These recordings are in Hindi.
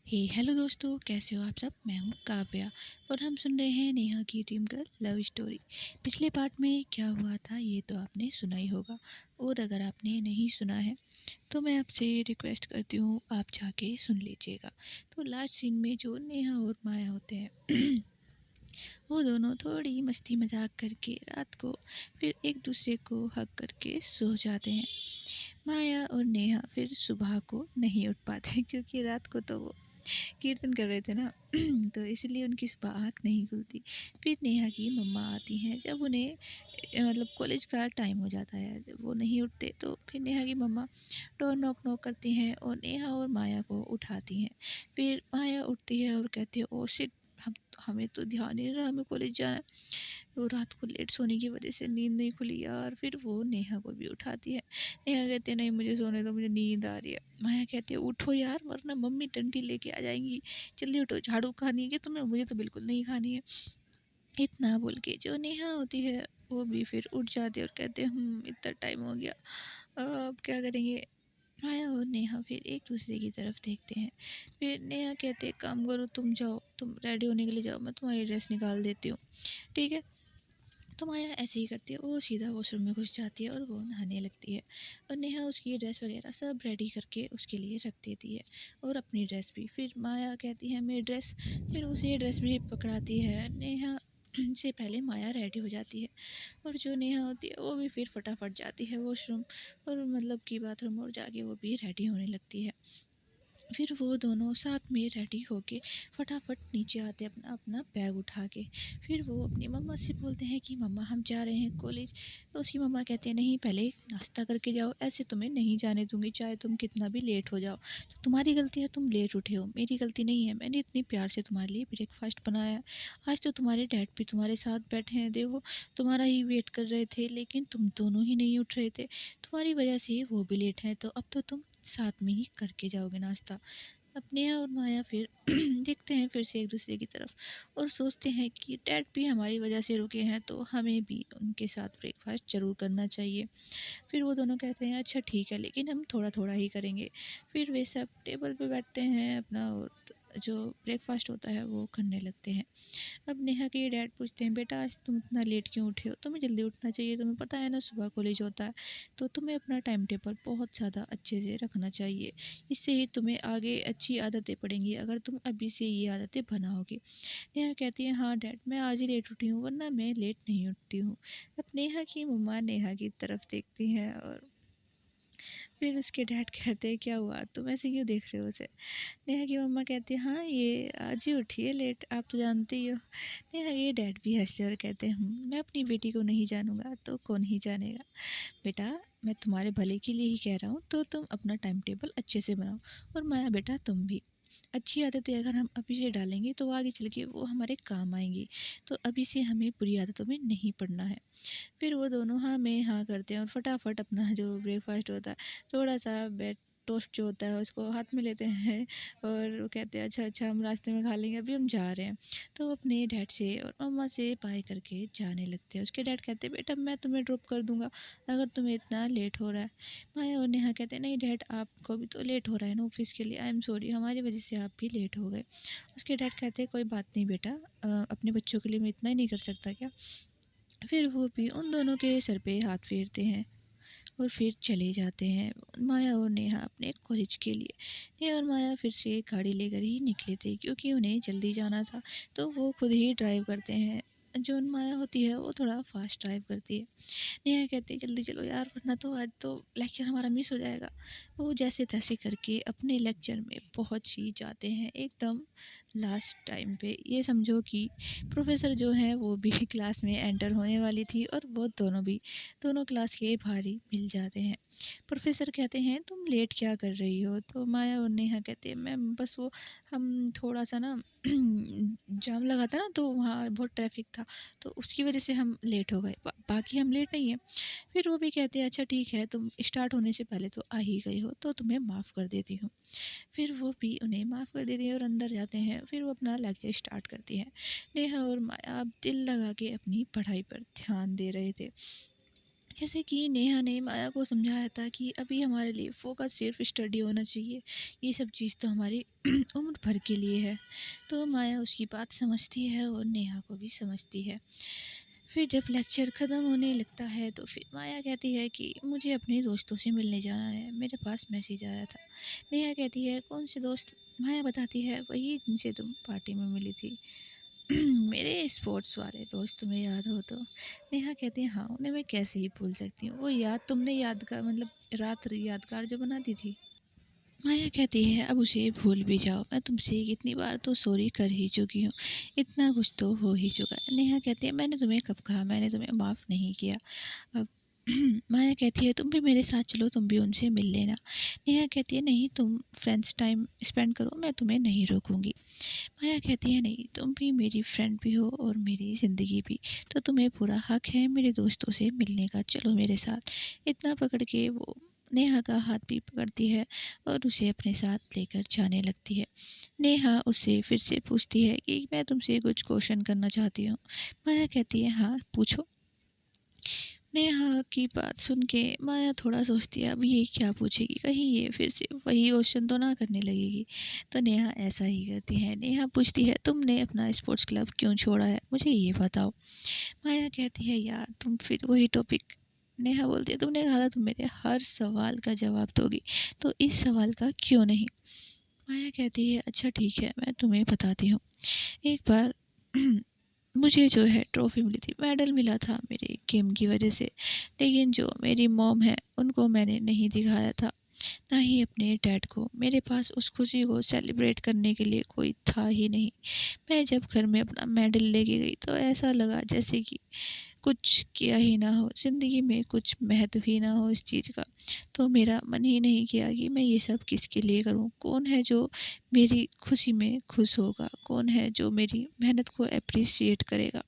हेलो दोस्तों, कैसे हो आप सब। मैं हूँ काव्या और हम सुन रहे हैं नेहा की टीम का लव स्टोरी। पिछले पार्ट में क्या हुआ था ये तो आपने सुना ही होगा, और अगर आपने नहीं सुना है तो मैं आपसे रिक्वेस्ट करती हूँ आप जाके सुन लीजिएगा। तो लास्ट सीन में जो नेहा और माया होते हैं वो दोनों थोड़ी मस्ती मजाक करके रात को फिर एक दूसरे को हक करके सो जाते हैं। माया और नेहा फिर सुबह को नहीं उठ पाते क्योंकि रात को तो वो कीर्तन कर रहे थे ना तो इसलिए उनकी सुबह आँख नहीं खुलती। फिर नेहा की मम्मा आती हैं जब उन्हें मतलब कॉलेज का टाइम हो जाता है, जब वो नहीं उठते तो फिर नेहा की मम्मा डोर नॉक नॉक करती हैं और नेहा और माया को उठाती हैं। फिर माया उठती है और कहती है ओ शिट, हम हमें तो ध्यान नहीं रहा, हमें कॉलेज जाना है। तो रात को लेट सोने की वजह से नींद नहीं खुली यार। फिर वो नेहा को भी उठाती है। नेहा कहती है नहीं मुझे सोने दो, मुझे नींद आ रही है। माया कहती है उठो यार वरना मम्मी डंडी लेके आ जाएंगी, जल्दी उठो, झाड़ू खानी है कि तुम्हें, मुझे तो बिल्कुल नहीं खानी है। इतना बोल के जो नेहा होती है वो भी फिर उठ जाती है और कहते हैं इतना टाइम हो गया, अब क्या करेंगे। माया और नेहा फिर एक दूसरे की तरफ देखते हैं। फिर नेहा कहते हैं काम करो, तुम जाओ, तुम रेडी होने के लिए जाओ, मैं तुम्हारी ड्रेस निकाल देती हूँ, ठीक है। तो माया ऐसे ही करती है, वो सीधा वॉशरूम में घुस जाती है और वो नहाने लगती है। और नेहा उसकी ड्रेस वगैरह सब रेडी करके उसके लिए रख देती है और अपनी ड्रेस भी। फिर माया कहती है मेरी ड्रेस, फिर उसे ड्रेस भी पकड़ाती है। नेहा से पहले माया रेडी हो जाती है और जो नेहा होती है वो भी फिर फटाफट जाती है वॉशरूम और मतलब कि बाथरूम, और जाके वो भी रेडी होने लगती है। फिर वो दोनों साथ में रेडी होके फटाफट नीचे आते हैं अपना अपना बैग उठा के। फिर वो अपनी मम्मा से बोलते हैं कि मम्मा हम जा रहे हैं कॉलेज। तो उसकी मम्मा कहते हैं नहीं पहले नाश्ता करके जाओ, ऐसे तुम्हें नहीं जाने दूंगी चाहे तुम कितना भी लेट हो जाओ। तो तुम्हारी गलती है, तुम लेट उठे हो, मेरी गलती नहीं है, मैंने इतनी प्यार से तुम्हारे लिए ब्रेकफास्ट बनाया है। आज तो तुम्हारे डैड भी तुम्हारे साथ बैठे हैं, देखो तुम्हारा ही वेट कर रहे थे लेकिन तुम दोनों ही नहीं उठ रहे थे, तुम्हारी वजह से वो भी लेट हैं, तो अब तो तुम साथ में ही करके जाओगे नाश्ता। अब नेहा और माया फिर देखते हैं फिर से एक दूसरे की तरफ और सोचते हैं कि डैड भी हमारी वजह से रुके हैं तो हमें भी उनके साथ ब्रेकफास्ट ज़रूर करना चाहिए। फिर वो दोनों कहते हैं अच्छा ठीक है लेकिन हम थोड़ा थोड़ा ही करेंगे। फिर वे सब टेबल पे बैठते हैं अपना, और जो ब्रेकफास्ट होता है वो करने लगते हैं। अब नेहा के डैड पूछते हैं बेटा आज तुम इतना लेट क्यों उठे हो, तुम्हें जल्दी उठना चाहिए, तुम्हें पता है ना सुबह कॉलेज होता है, तो तुम्हें अपना टाइम टेबल बहुत ज़्यादा अच्छे से रखना चाहिए। इससे ही तुम्हें आगे अच्छी आदतें पड़ेंगी अगर तुम अभी से ये आदतें बनाओगे। नेहा कहती है हाँ डैड मैं आज ही लेट उठी हूँ वरना मैं लेट नहीं उठती हूँ। अब नेहा की मम्मा नेहा की तरफ देखती हैं और फिर उसके डैड कहते हैं क्या हुआ, तुम ऐसे क्यों देख रहे हो उसे। नेहा की मम्मा कहती है हाँ ये आज ही उठी है लेट, आप तो जानते ही हो। नेहा के डैड भी हंसते और कहते हैं मैं अपनी बेटी को नहीं जानूंगा तो कौन ही जानेगा। बेटा मैं तुम्हारे भले के लिए ही कह रहा हूँ, तो तुम अपना टाइम टेबल अच्छे से बनाओ। और माया बेटा तुम भी, अच्छी आदतें अगर हम अभी से डालेंगे तो आगे चल के वो हमारे काम आएंगी, तो अभी से हमें बुरी आदतों में नहीं पड़ना है। फिर वो दोनों हाँ में हाँ करते हैं और फटाफट अपना जो ब्रेकफास्ट होता है, थोड़ा-सा ब्रेड टोस्ट जो होता है उसको हाथ में लेते हैं और वो कहते हैं अच्छा, अच्छा हम रास्ते में खा लेंगे, अभी हम जा रहे हैं। तो वो अपने डैड से और मम्मा से बाय करके जाने लगते हैं। उसके डैड कहते हैं बेटा मैं तुम्हें ड्रॉप कर दूँगा अगर तुम्हें इतना लेट हो रहा है। माया और नेहा कहते हैं नहीं डैड आपको भी तो लेट हो रहा है ना ऑफ़िस के लिए, आई एम सॉरी हमारी वज़ह से आप भी लेट हो गए। उसके डैड कहते हैं कोई बात नहीं बेटा, अपने बच्चों के लिए मैं इतना ही नहीं कर सकता क्या? फिर वो भी उन दोनों के सर पे हाथ फेरते हैं और फिर चले जाते हैं माया और नेहा अपने कॉलेज के लिए। नेहा और माया फिर से गाड़ी लेकर ही निकले थे क्योंकि उन्हें जल्दी जाना था, तो वो खुद ही ड्राइव करते हैं। जो माया होती है वो थोड़ा फास्ट ड्राइव करती है। नेहा कहती है जल्दी चलो यार वरना तो आज तो लेक्चर हमारा मिस हो जाएगा। वो जैसे तैसे करके अपने लेक्चर में पहुंच ही जाते हैं एकदम लास्ट टाइम पे। ये समझो कि प्रोफेसर जो है वो भी क्लास में एंटर होने वाली थी और वो दोनों भी दोनों क्लास के बाहर ही मिल जाते हैं। प्रोफेसर कहते हैं तुम लेट क्या कर रही हो, तो माया और नेहा कहते हैं मैम बस वो हम थोड़ा सा ना जाम लगा था ना तो वहाँ बहुत ट्रैफिक था, तो उसकी वजह से हम लेट हो गए, बाकी हम लेट नहीं हैं। फिर वो भी कहते हैं अच्छा ठीक है तुम स्टार्ट होने से पहले तो आ ही गई हो तो तुम्हें माफ़ कर देती हूँ। फिर वो भी उन्हें माफ़ कर देती है और अंदर जाते हैं। फिर वो अपना लेक्चर स्टार्ट करती है। नेहा और माया अब दिल लगा के अपनी पढ़ाई पर ध्यान दे रहे थे। जैसे कि नेहा ने माया को समझाया था कि अभी हमारे लिए फ़ोकस सिर्फ़ स्टडी होना चाहिए, ये सब चीज़ तो हमारी उम्र भर के लिए है। तो माया उसकी बात समझती है और नेहा को भी समझती है। फिर जब लेक्चर ख़त्म होने लगता है तो फिर माया कहती है कि मुझे अपने दोस्तों से मिलने जाना है, मेरे पास मैसेज आया था। नेहा कहती है कौन से दोस्त? माया बताती है वही जिनसे तुम पार्टी में मिली थी। मेरे स्पोर्ट्स वाले दोस्त तुम्हें याद हो तो? नेहा कहती है हाँ, उन्हें मैं कैसे ही भूल सकती हूँ, वो याद तुमने यादगार मतलब रात यादगार जो बना दी थी। माया कहती है अब उसे भूल भी जाओ, मैं तुमसे कितनी बार तो सॉरी कर ही चुकी हूँ, इतना कुछ तो हो ही चुका है। नेहा कहती है मैंने तुम्हें कब कहा मैंने तुम्हें माफ़ नहीं किया। अब माया कहती है तुम भी मेरे साथ चलो, तुम भी उनसे मिल लेना। नेहा कहती है नहीं, तुम फ्रेंड्स टाइम स्पेंड करो, मैं तुम्हें नहीं रोकूंगी। माया कहती है नहीं, तुम भी मेरी फ्रेंड भी हो और मेरी ज़िंदगी भी, तो तुम्हें पूरा हक है मेरे दोस्तों से मिलने का, चलो मेरे साथ। इतना पकड़ के वो नेहा का हाथ भी पकड़ती है और उसे अपने साथ लेकर जाने लगती है। नेहा उससे फिर से पूछती है कि मैं तुमसे कुछ क्वेश्चन करना चाहती हूँ। माया कहती है हाँ पूछो। नेहा की बात सुन के माया थोड़ा सोचती है अब ये क्या पूछेगी, कहीं ये फिर से वही क्वेश्चन तो ना करने लगेगी। तो नेहा ऐसा ही करती है, नेहा पूछती है तुमने अपना स्पोर्ट्स क्लब क्यों छोड़ा है, मुझे ये बताओ। माया कहती है यार तुम फिर वही टॉपिक। नेहा बोलती है तुमने कहा था तुम मेरे हर सवाल का जवाब दोगी, तो इस सवाल का क्यों नहीं। माया कहती है अच्छा ठीक है, मैं तुम्हें बताती हूँ। एक बार मुझे जो है ट्रॉफ़ी मिली थी, मेडल मिला था मेरे गेम की वजह से। लेकिन जो मेरी मॉम है उनको मैंने नहीं दिखाया था, ना ही अपने डैड को। मेरे पास उस खुशी को सेलिब्रेट करने के लिए कोई था ही नहीं। मैं जब घर में अपना मेडल लेके गई तो ऐसा लगा जैसे कि कुछ किया ही ना हो, ज़िंदगी में कुछ महत्व ही ना हो इस चीज़ का। तो मेरा मन ही नहीं किया कि मैं ये सब किसके लिए करूँ? कौन है जो मेरी खुशी में खुश होगा? कौन है जो मेरी मेहनत को एप्रिशिएट करेगा?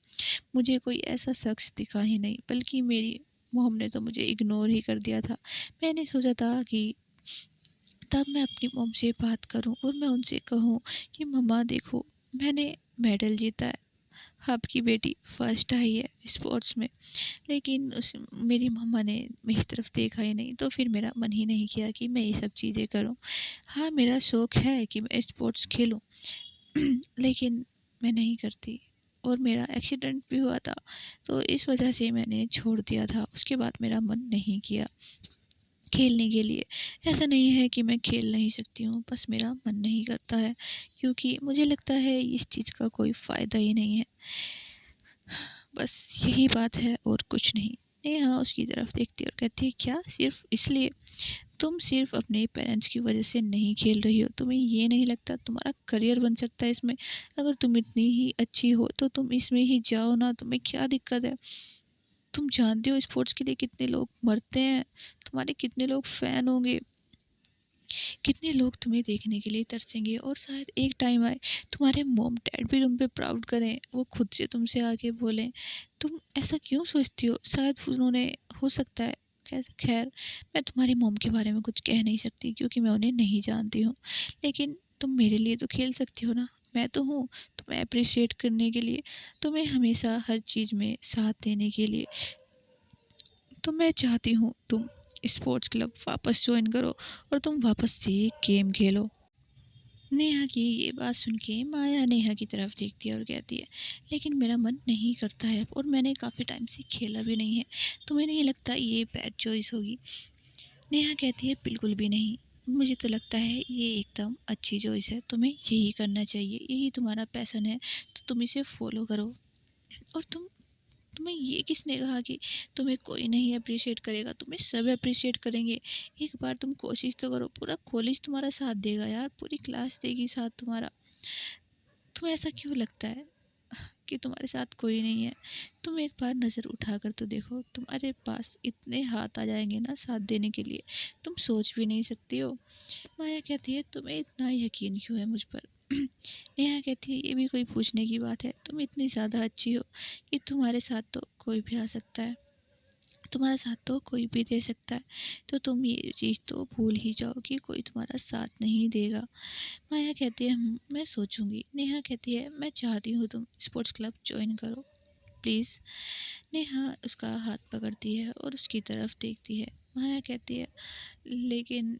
मुझे कोई ऐसा शख्स दिखा ही नहीं, बल्कि मेरी मॉम ने तो मुझे इग्नोर ही कर दिया था। मैंने सोचा था कि तब मैं अपनी मॉम से बात करूं और मैं उनसे कहूं कि मम्मा देखो, मैंने मेडल जीता है, आपकी बेटी फर्स्ट आई है स्पोर्ट्स में। लेकिन मेरी मम्मा ने मेरी तरफ देखा ही नहीं, तो फिर मेरा मन ही नहीं किया कि मैं ये सब चीज़ें करूं। हाँ, मेरा शौक़ है कि मैं स्पोर्ट्स खेलूं, लेकिन मैं नहीं करती। और मेरा एक्सीडेंट भी हुआ था, तो इस वजह से मैंने छोड़ दिया था। उसके बाद मेरा मन नहीं किया खेलने के लिए। ऐसा नहीं है कि मैं खेल नहीं सकती हूँ, बस मेरा मन नहीं करता है, क्योंकि मुझे लगता है इस चीज़ का कोई फ़ायदा ही नहीं है। बस यही बात है और कुछ नहीं। नेहा उसकी तरफ देखती है और कहती है क्या सिर्फ इसलिए? तुम सिर्फ अपने पेरेंट्स की वजह से नहीं खेल रही हो, तुम्हें ये नहीं लगता तुम्हारा करियर बन सकता है इसमें? अगर तुम इतनी ही अच्छी हो तो तुम इसमें ही जाओ ना, तुम्हें क्या दिक्कत है? तुम जानते हो स्पोर्ट्स के लिए कितने लोग मरते हैं, तुम्हारे कितने लोग फैन होंगे, कितने लोग तुम्हें देखने के लिए तरसेंगे, और शायद एक टाइम आए तुम्हारे मॉम डैड भी तुम पे प्राउड करें, वो खुद से तुमसे आके बोलें। तुम ऐसा क्यों सोचती हो? शायद उन्होंने, हो सकता है, खैर मैं तुम्हारी मॉम के बारे में कुछ कह नहीं सकती क्योंकि मैं उन्हें नहीं जानती हूँ, लेकिन तुम मेरे लिए तो खेल सकती हो ना। मैं तो हूँ तुम्हें अप्रिशिएट करने के लिए, तुम्हें हमेशा हर चीज़ में साथ देने के लिए। तो मैं चाहती हूँ तुम स्पोर्ट्स क्लब वापस ज्वाइन करो और तुम वापस से गेम खेलो। नेहा की ये बात सुन के माया नेहा की तरफ देखती है और कहती है लेकिन मेरा मन नहीं करता है और मैंने काफ़ी टाइम से खेला भी नहीं है, तुम्हें नहीं लगता ये बैड चॉइस होगी? नेहा कहती है बिल्कुल भी नहीं, मुझे तो लगता है ये एकदम अच्छी चॉइस है, तुम्हें यही करना चाहिए, यही तुम्हारा पैशन है, तो तुम इसे फॉलो करो। और तुम्हें ये किसने कहा कि तुम्हें कोई नहीं अप्रिशिएट करेगा? तुम्हें सब अप्रिशिएट करेंगे। एक बार तुम कोशिश तो करो, पूरा कॉलेज तुम्हारा साथ देगा यार, पूरी क्लास देगी साथ तुम्हारा। तुम्हें ऐसा क्यों लगता है कि तुम्हारे साथ कोई नहीं है? तुम एक बार नज़र उठा कर तो देखो, तुम्हारे पास इतने हाथ आ जाएंगे ना साथ देने के लिए, तुम सोच भी नहीं सकती हो। माया कहती है तुम्हें इतना यकीन क्यों है मुझ पर? नेहा कहती है ये भी कोई पूछने की बात है, तुम इतनी ज़्यादा अच्छी हो कि तुम्हारे साथ तो कोई भी आ सकता है, तुम्हारा साथ तो कोई भी दे सकता है, तो तुम ये चीज़ तो भूल ही जाओ कि कोई तुम्हारा साथ नहीं देगा। माया कहती है मैं सोचूंगी। नेहा कहती है मैं चाहती हूँ तुम स्पोर्ट्स क्लब ज्वाइन करो, प्लीज़। नेहा उसका हाथ पकड़ती है और उसकी तरफ देखती है। माया कहती है लेकिन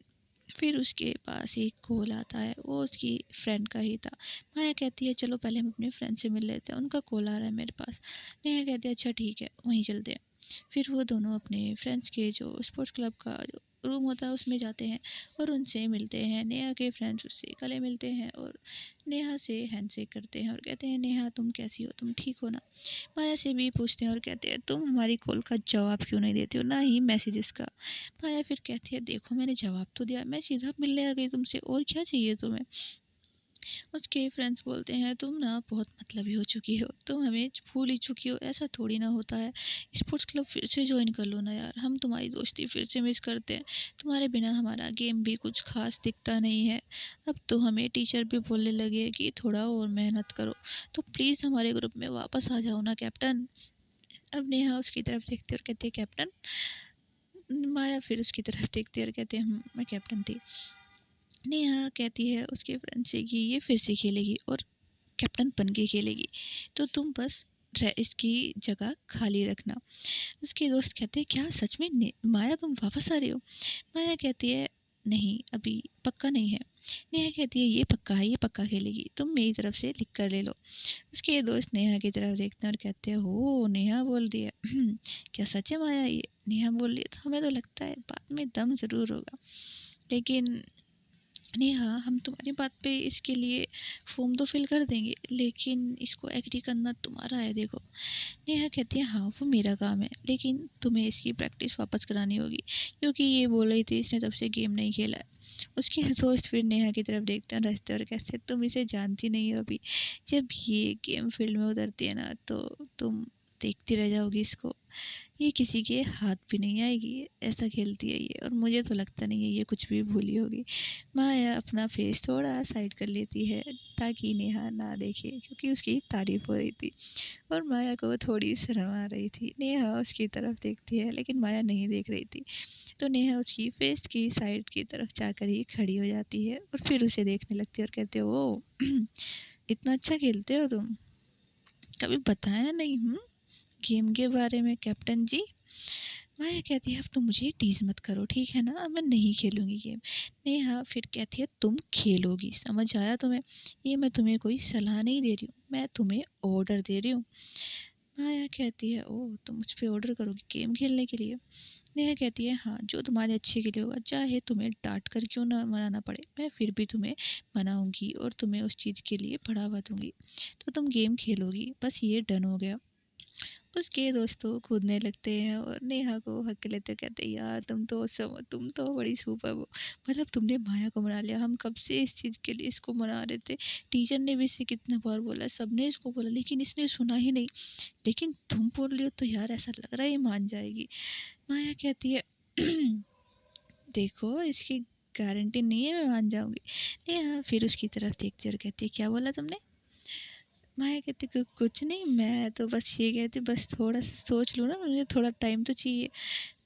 फिर उसके पास एक कॉल आता है, वो उसकी फ्रेंड का ही था। माया कहती है चलो पहले हम अपने फ्रेंड से मिल लेते हैं, उनका कॉल आ रहा है मेरे पास। नेहा कहती है अच्छा ठीक है, वहीं चलते हैं। फिर वो दोनों अपने फ्रेंड्स के जो स्पोर्ट्स क्लब का जो रूम होता है उसमें जाते हैं और उनसे मिलते हैं। नेहा के फ्रेंड्स उससे गले मिलते हैं और नेहा से हैंडशेक करते हैं और कहते हैं नेहा तुम कैसी हो, तुम ठीक हो ना। माया से भी पूछते हैं और कहते हैं तुम हमारी कॉल का जवाब क्यों नहीं देती हो, ना ही मैसेजेस का। माया फिर कहती है देखो मैंने जवाब तो दिया, मैं सीधा मिलने आ गई तुमसे, और क्या चाहिए तुम्हें। उसके फ्रेंड्स बोलते हैं तुम ना बहुत मतलबी हो चुकी हो, तुम हमें भूल ही चुकी हो, ऐसा थोड़ी ना होता है। स्पोर्ट्स क्लब फिर से ज्वाइन कर लो ना यार, हम तुम्हारी दोस्ती फिर से मिस करते हैं। तुम्हारे बिना हमारा गेम भी कुछ खास दिखता नहीं है। अब तो हमें टीचर भी बोलने लगे कि थोड़ा और मेहनत करो, तो प्लीज़ हमारे ग्रुप में वापस आ जाओ ना कैप्टन। अब नेहा उसकी तरफ देखती है और कहती है कैप्टन। माया फिर उसकी तरफ देखती है और कहते हैं मैं कैप्टन थी। नेहा कहती है उसके फ्रेंड से कि ये फिर से खेलेगी और कैप्टन बन के खेलेगी, तो तुम बस इसकी जगह खाली रखना। उसके दोस्त कहते हैं क्या सच में माया तुम वापस आ रही हो। माया कहती है नहीं अभी पक्का नहीं है। नेहा कहती है ये पक्का है, ये पक्का खेलेगी, तुम मेरी तरफ से लिख कर ले लो। उसके दोस्त नेहा की तरफ देखते हैं और कहते हैं हो नेहा बोल रही है क्या सच है माया ये। नेहा बोल रही है तो हमें तो लगता है बाद में दम ज़रूर होगा, लेकिन नेहा हम तुम्हारी बात पे इसके लिए फॉर्म तो फिल कर देंगे, लेकिन इसको एग्री करना तुम्हारा है देखो। नेहा कहती है हाँ वो मेरा काम है, लेकिन तुम्हें इसकी प्रैक्टिस वापस करानी होगी, क्योंकि ये बोल रही थी इसने तब से गेम नहीं खेला है। उसके दोस्त फिर नेहा की तरफ देखते हैं हंसते और कहते तुम इसे जानती नहीं हो अभी, जब ये गेम फील्ड में उतरती है ना तो तुम देखती रह जाओगी इसको, ये किसी के हाथ भी नहीं आएगी, ऐसा खेलती है ये, और मुझे तो लगता नहीं है ये कुछ भी भूली होगी। माया अपना फेस थोड़ा साइड कर लेती है ताकि नेहा ना देखे, क्योंकि उसकी तारीफ हो रही थी और माया को थोड़ी शर्म आ रही थी। नेहा उसकी तरफ देखती है लेकिन माया नहीं देख रही थी, तो नेहा उसकी फेस की साइड की तरफ जाकर ही खड़ी हो जाती है और फिर उसे देखने लगती है और कहते हो ओ इतना अच्छा खेलते हो तुम, कभी बताया नहीं गेम के बारे में कैप्टन जी। माया कहती है अब तुम मुझे टीज मत करो ठीक है ना, अब मैं नहीं खेलूंगी गेम। नेहा फिर कहती है तुम खेलोगी, समझ आया तुम्हें, ये मैं तुम्हें कोई सलाह नहीं दे रही हूँ, मैं तुम्हें ऑर्डर दे रही हूँ। माया कहती है ओह तुम मुझ पे ऑर्डर करोगी गेम खेलने के लिए। नेहा कहती है हाँ जो तुम्हारे अच्छे के लिए होगा, चाहे तुम्हें डांट कर क्यों ना मनाना पड़े, मैं फिर भी तुम्हें मनाऊंगी और तुम्हें उस चीज़ के लिए बढ़ावा दूंगी, तो तुम गेम खेलोगी, बस ये डन हो गया। उसके दोस्तों कूदने लगते हैं और नेहा को हक लेते कहते यार तुम तो तुम तो बड़ी सुपर हो, मतलब तुमने माया को मना लिया, हम कब से इस चीज़ के लिए इसको मना रहे थे, टीचर ने भी इसे कितना बार बोला, सबने इसको बोला लेकिन इसने सुना ही नहीं, लेकिन तुम बोल रही हो तो यार ऐसा लग रहा है ये मान जाएगी। माया कहती है देखो इसकी गारंटी नहीं है मैं मान जाऊंगी। नेहा फिर उसकी तरफ देखती है और कहती है क्या बोला तुमने। माया कहती कुछ नहीं, मैं तो बस ये कहती बस थोड़ा सा सोच लूँ ना, मुझे थोड़ा टाइम तो चाहिए।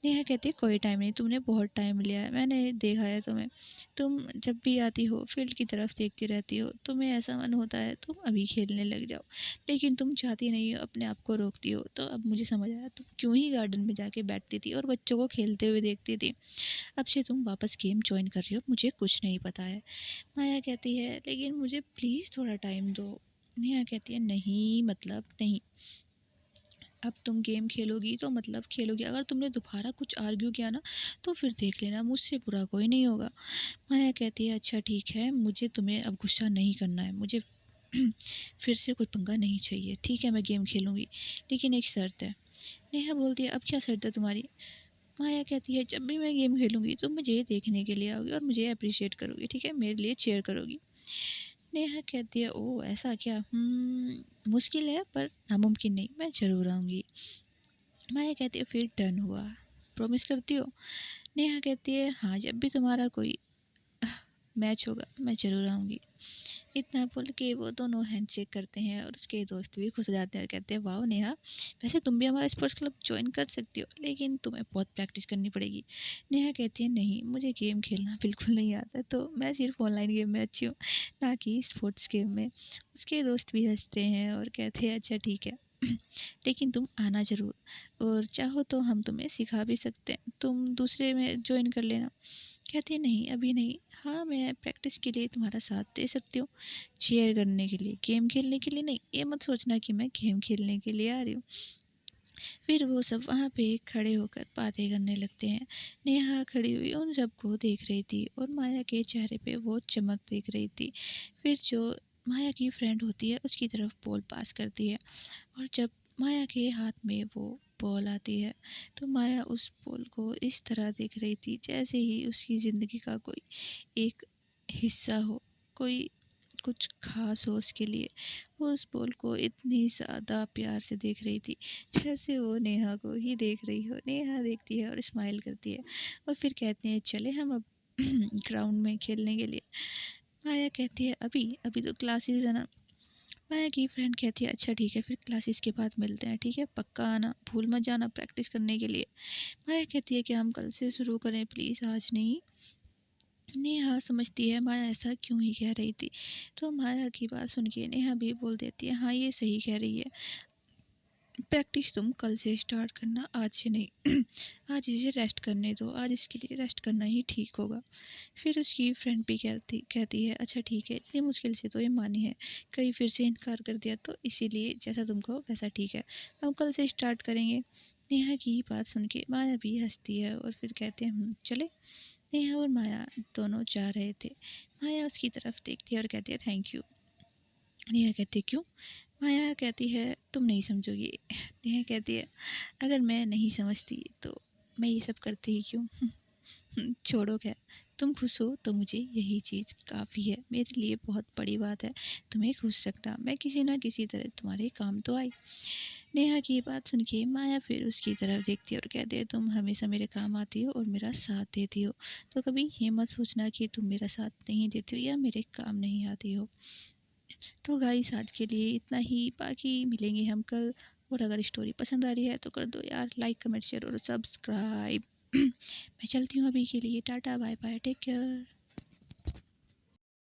नेहा कहती है कोई टाइम नहीं, तुमने बहुत टाइम लिया है, मैंने देखा है तुम्हें, तुम जब भी आती हो फील्ड की तरफ देखती रहती हो, तुम्हें ऐसा मन होता है तुम अभी खेलने लग जाओ, लेकिन तुम चाहती नहीं हो, अपने आप को रोकती हो, तो अब मुझे समझ आया तुम क्यों ही गार्डन में जाके बैठती थी और बच्चों को खेलते हुए देखती थी, अब से तुम वापस गेम ज्वाइन कर रही हो, मुझे कुछ नहीं पता है। माया कहती है लेकिन मुझे प्लीज़ थोड़ा टाइम दो। नेहा कहती है नहीं मतलब नहीं, अब तुम गेम खेलोगी तो मतलब खेलोगी, अगर तुमने दोबारा कुछ आर्ग्यू किया ना तो फिर देख लेना मुझसे बुरा कोई नहीं होगा। माया कहती है अच्छा ठीक है, मुझे तुम्हें अब गुस्सा नहीं करना है, मुझे फिर से कोई पंगा नहीं चाहिए, ठीक है मैं गेम खेलूंगी, लेकिन एक शर्त है। नेहा बोलती है अब क्या शर्त है तुम्हारी। माया कहती है जब भी मैं गेम खेलूंगी तो मुझे देखने के लिए आओगी और मुझे अप्रिशिएट करोगी, ठीक है मेरे लिए चेयर करोगी। नेहा कहती है ओह ऐसा क्या, मुश्किल है पर नामुमकिन नहीं, मैं ज़रूर आऊँगी। माया कहती है फिर डन हुआ, प्रॉमिस करती हो। नेहा कहती है हाँ जब भी तुम्हारा कोई मैच होगा मैं ज़रूर आऊँगी। इतना बोल के वो दोनों हैंडशेक करते हैं और उसके दोस्त भी खुश हो जाते हैं और कहते हैं वाह नेहा, वैसे तुम भी हमारा स्पोर्ट्स क्लब ज्वाइन कर सकती हो, लेकिन तुम्हें बहुत प्रैक्टिस करनी पड़ेगी। नेहा कहती है नहीं मुझे गेम खेलना बिल्कुल नहीं आता, तो मैं सिर्फ ऑनलाइन गेम में अच्छी हूँ, ना कि स्पोर्ट्स गेम में। उसके दोस्त भी हंसते हैं और कहते हैं अच्छा ठीक है, लेकिन तुम आना ज़रूर, और चाहो तो हम तुम्हें सिखा भी सकते हैं, तुम दूसरे में ज्वाइन कर लेना। कहती है नहीं, अभी नहीं। हाँ, मैं प्रैक्टिस के लिए तुम्हारा साथ दे सकती हूँ, चीयर करने के लिए, गेम खेलने के लिए नहीं। ये मत सोचना कि मैं गेम खेलने के लिए आ रही हूँ। फिर वो सब वहाँ पे खड़े होकर बातें करने लगते हैं। नेहा खड़ी हुई उन सबको देख रही थी और माया के चेहरे पे वो चमक देख रही थी। फिर जो माया की फ्रेंड होती है उसकी तरफ बॉल पास करती है, और जब माया के हाथ में वो बॉल आती है तो माया उस बॉल को इस तरह देख रही थी जैसे ही उसकी ज़िंदगी का कोई एक हिस्सा हो, कोई कुछ खास हो उसके लिए। वो उस बॉल को इतनी ज़्यादा प्यार से देख रही थी जैसे वो नेहा को ही देख रही हो। नेहा देखती है और स्माइल करती है, और फिर कहते हैं चले हम अब ग्राउंड में खेलने के लिए। माया कहती है अभी अभी तो क्लासेस है ना। माया की फ्रेंड कहती है अच्छा ठीक है, फिर क्लासेस के बाद मिलते हैं, ठीक है, पक्का आना, भूल मत जाना प्रैक्टिस करने के लिए। माया कहती है कि हम कल से शुरू करें प्लीज़, आज नहीं। नेहा समझती है माया ऐसा क्यों ही कह रही थी, तो माया की बात सुन के नेहा भी बोल देती है हाँ ये सही कह रही है, प्रैक्टिस तुम कल से स्टार्ट करना, आज से नहीं। आज इसे रेस्ट करने दो, आज इसके लिए रेस्ट करना ही ठीक होगा। फिर उसकी फ्रेंड भी कहती है अच्छा ठीक है, इतनी मुश्किल से तो ये मानी है, कहीं फिर से इनकार कर दिया तो, इसीलिए जैसा तुम कहो वैसा ठीक है, हम कल से स्टार्ट करेंगे। नेहा की बात सुन के माया भी हंसती है और फिर कहते हैं चले। नेहा और माया दोनों जा रहे थे। माया उसकी तरफ देखती है और कहती है थैंक यू। नेहा कहती है क्यों? माया कहती है तुम नहीं समझोगी। नेहा कहती है अगर मैं नहीं समझती तो मैं ये सब करती ही क्यों। छोड़ो, क्या तुम खुश हो तो मुझे यही चीज़ काफ़ी है, मेरे लिए बहुत बड़ी बात है तुम्हें खुश रखना, मैं किसी ना किसी तरह तुम्हारे काम तो आई। नेहा की बात सुन के माया फिर उसकी तरफ देखती है और कहती है तुम हमेशा मेरे काम आती हो और मेरा साथ देती हो, तो कभी ये मत सोचना कि तुम मेरा साथ नहीं देती हो या मेरे काम नहीं आती हो। तो गाइस आज के लिए इतना ही, बाकी मिलेंगे हम कल। और अगर स्टोरी पसंद आ रही है तो कर दो यार लाइक कमेंट शेयर और सब्सक्राइब। मैं चलती हूँ अभी के लिए, tata bye bye, take care.